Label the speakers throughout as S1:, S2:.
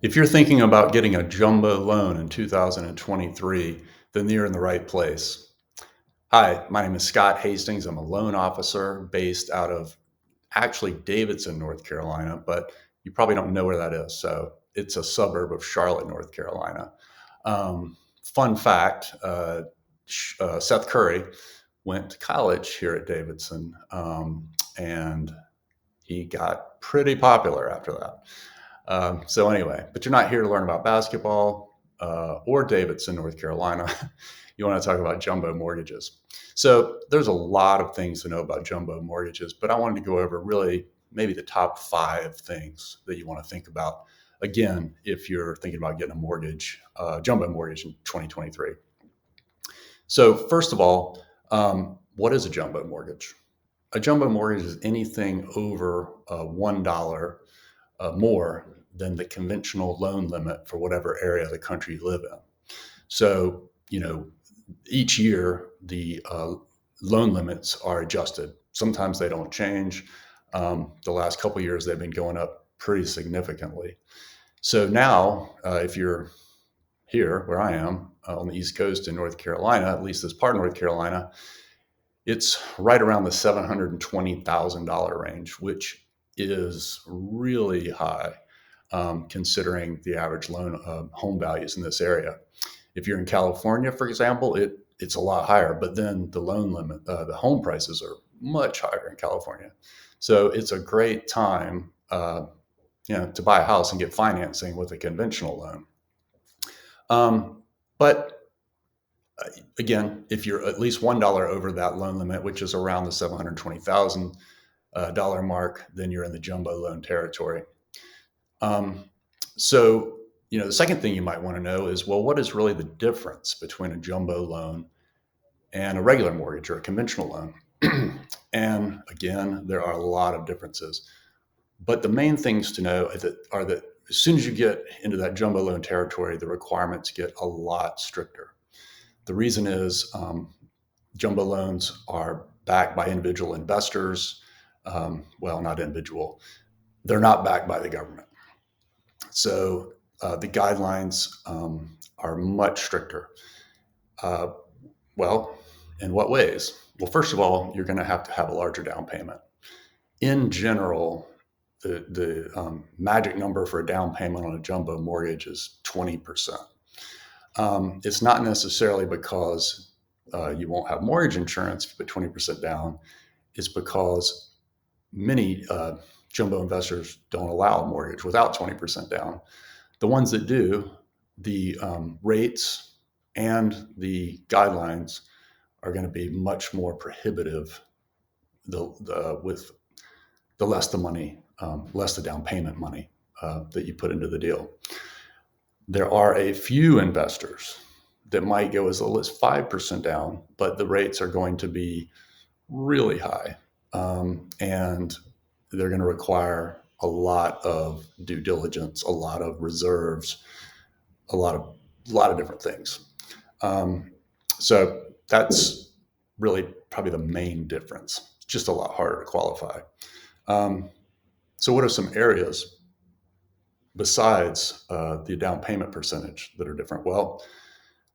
S1: If you're thinking about getting a jumbo loan in 2023, then you're in the right place. Hi, my name is Scott Hastings. I'm a loan officer based out of actually Davidson, North Carolina, but you probably don't know where that is. So it's a suburb of Charlotte, North Carolina. Fun fact, Seth Curry went to college here at Davidson, and he got pretty popular after that. So anyway, but you're not here to learn about basketball or Davidson, North Carolina. You want to talk about jumbo mortgages. So there's a lot of things to know about jumbo mortgages, but I wanted to go over really maybe the top 5 things that you want to think about. Again, if you're thinking about getting a mortgage, jumbo mortgage in 2023. So first of all, what is a jumbo mortgage? A jumbo mortgage is anything over $1 more than the conventional loan limit for whatever area of the country you live in. So, each year the loan limits are adjusted. Sometimes they don't change. The last couple of years, they've been going up pretty significantly. So now, if you're here where I am on the East Coast in North Carolina, at least this part of North Carolina, it's right around the $720,000 range, which is really high considering the average loan home values in this area. If you're in California, for example, it's a lot higher, but then the loan limit, the home prices are much higher in California. So it's a great time, to buy a house and get financing with a conventional loan. But again, if you're at least $1 over that loan limit, which is around the $720,000 mark, then you're in the jumbo loan territory. So, the second thing you might want to know is, well, what is really the difference between a jumbo loan and a regular mortgage or a conventional loan? And again, there are a lot of differences. But the main things to know are that as soon as you get into that jumbo loan territory, the requirements get a lot stricter. The reason is jumbo loans are backed by individual investors. Well, not individual. They're not backed by the government. So the guidelines are much stricter. Well, in what ways? Well, first of all, you're going to have a larger down payment. In general, the magic number for a down payment on a jumbo mortgage is 20%. It's not necessarily because you won't have mortgage insurance if you put 20% down. It's because many jumbo investors don't allow a mortgage without 20% down. The ones that do, the rates and the guidelines are going to be much more prohibitive with the less the money, less the down payment money that you put into the deal. There are a few investors that might go as little as 5% down, but the rates are going to be really high. And they're going to require a lot of due diligence, a lot of reserves, a lot of different things. So that's really probably the main difference. It's just a lot harder to qualify. So what are some areas besides the down payment percentage that are different? Well,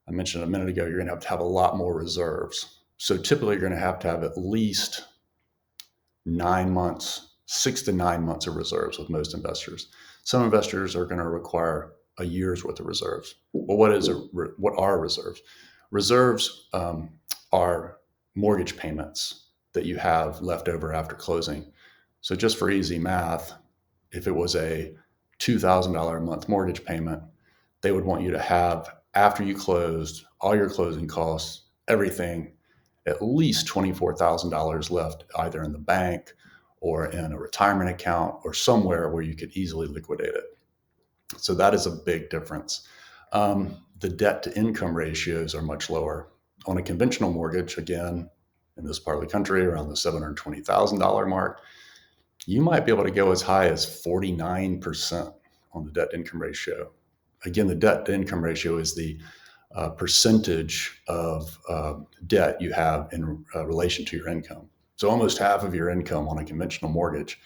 S1: I mentioned a minute ago, you're going to have a lot more reserves. So typically you're going to have at least 9 months, 6 to 9 months of reserves with most investors. Some investors are going to require a year's worth of reserves. Well, what are reserves? Reserves are mortgage payments that you have left over after closing. So just for easy math, if it was a $2,000 a month mortgage payment, they would want you to have, after you closed, all your closing costs, everything, at least $24,000 left either in the bank or in a retirement account or somewhere where you could easily liquidate it. So that is a big difference. The debt to income ratios are much lower. On a conventional mortgage, again, in this part of the country, around the $720,000 mark, you might be able to go as high as 49% on the debt to income ratio. Again, the debt to income ratio is the percentage of debt you have in relation to your income. So almost half of your income on a conventional mortgage.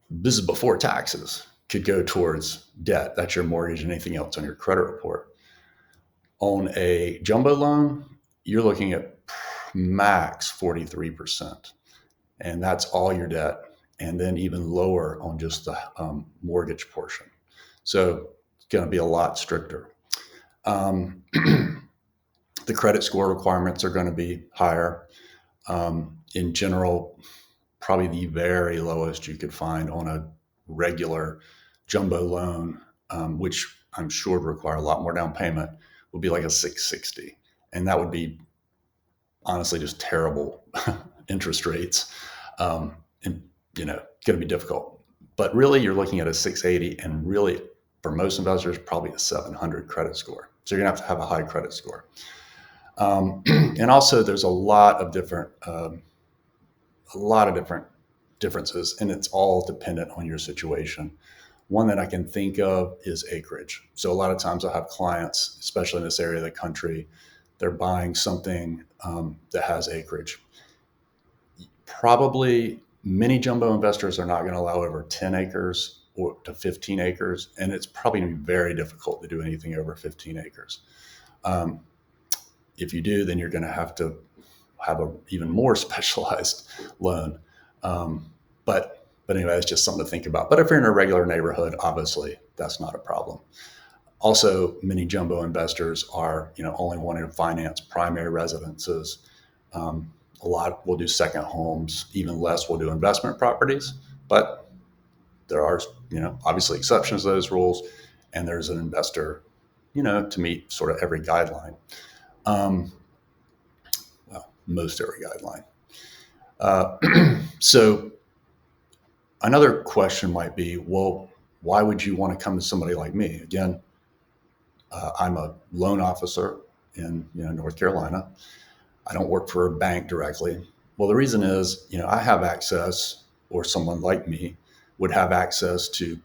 S1: This is before taxes. could go towards debt. That's your mortgage and anything else on your credit report. On a jumbo loan, you're looking at max 43%, and that's all your debt, and then even lower on just the mortgage portion. So it's going to be a lot stricter. The credit score requirements are going to be higher. In general, probably the very lowest you could find on a regular jumbo loan, which I'm sure would require a lot more down payment, would be like a 660. And that would be honestly just terrible interest rates. And, going to be difficult. But really, you're looking at a 680, and really, for most investors, probably a 700 credit score. So you're going to have a high credit score. And also, there's a lot of different differences, and it's all dependent on your situation. One that I can think of is acreage. So a lot of times I'll have clients, especially in this area of the country, they're buying something that has acreage. Probably many jumbo investors are not going to allow over 10 acres or to 15 acres, and it's probably going to be very difficult to do anything over 15 acres. If you do, then you're going to have an even more specialized loan. But anyway, it's just something to think about. But if you're in a regular neighborhood, obviously that's not a problem. Also, many jumbo investors are, only wanting to finance primary residences. A lot will do second homes, even less will do investment properties. But there are, obviously exceptions to those rules, and there's an investor, to meet sort of every guideline. Most every guideline. So another question might be, well, why would you want to come to somebody like me? Again, I'm a loan officer in North Carolina. I don't work for a bank directly. Well, the reason is, I have access, or someone like me would have access to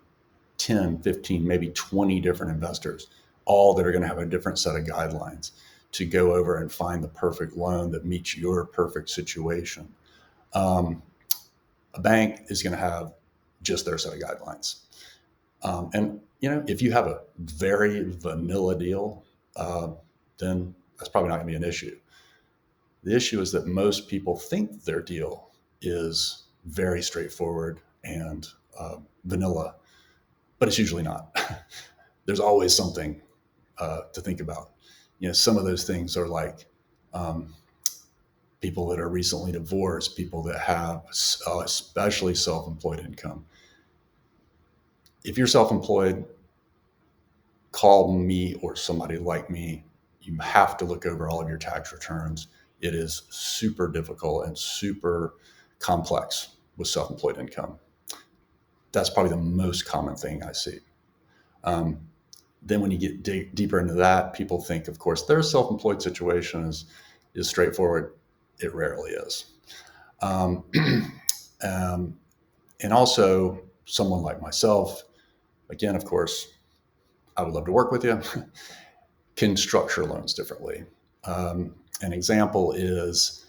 S1: 10, 15, maybe 20 different investors, all that are going to have a different set of guidelines to go over and find the perfect loan that meets your perfect situation. A bank is going to have just their set of guidelines. And, if you have a very vanilla deal, then that's probably not going to be an issue. The issue is that most people think their deal is very straightforward and vanilla, but it's usually not. There's always something to think about. Some of those things are like people that are recently divorced, people that have especially self-employed income. If you're self-employed, call me or somebody like me. You have to look over all of your tax returns. It is super difficult and super complex with self-employed income. That's probably the most common thing I see. Then when you get deeper into that, people think, of course, their self-employed situation is straightforward. It rarely is. And also someone like myself, again, of course, I would love to work with you, can structure loans differently. An example is,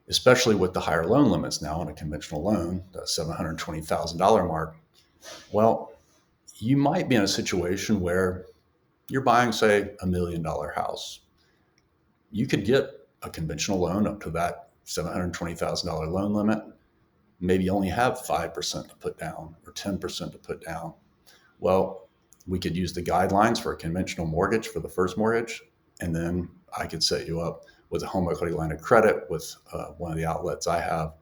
S1: especially with the higher loan limits now on a conventional loan, the $720,000 mark, well, you might be in a situation where you're buying, say, $1 million house. You could get a conventional loan up to that $720,000 loan limit, maybe only have 5% to put down or 10% to put down. Well, we could use the guidelines for a conventional mortgage for the first mortgage, and then I could set you up with a home equity line of credit with one of the outlets I have,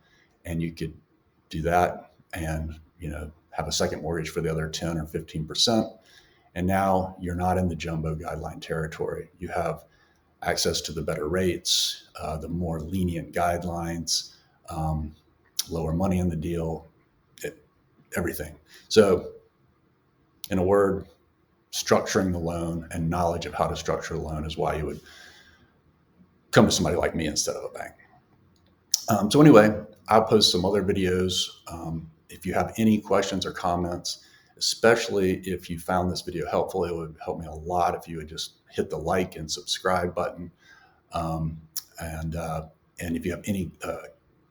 S1: and you could do that and have a second mortgage for the other 10 or 15%. And now you're not in the jumbo guideline territory. You have access to the better rates, the more lenient guidelines, lower money in the deal, everything. So in a word, structuring the loan and knowledge of how to structure a loan is why you would come to somebody like me instead of a bank. So anyway, I'll post some other videos. If you have any questions or comments, especially if you found this video helpful, it would help me a lot if you would just hit the like and subscribe button. And if you have any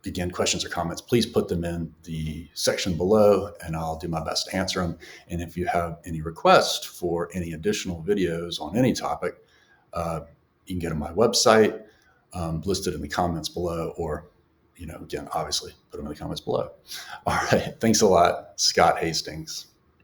S1: again, questions or comments, please put them in the section below and I'll do my best to answer them. And if you have any requests for any additional videos on any topic, you can get on my website, listed in the comments below, or, again, obviously put them in the comments below. All right. Thanks a lot, Scott Hastings.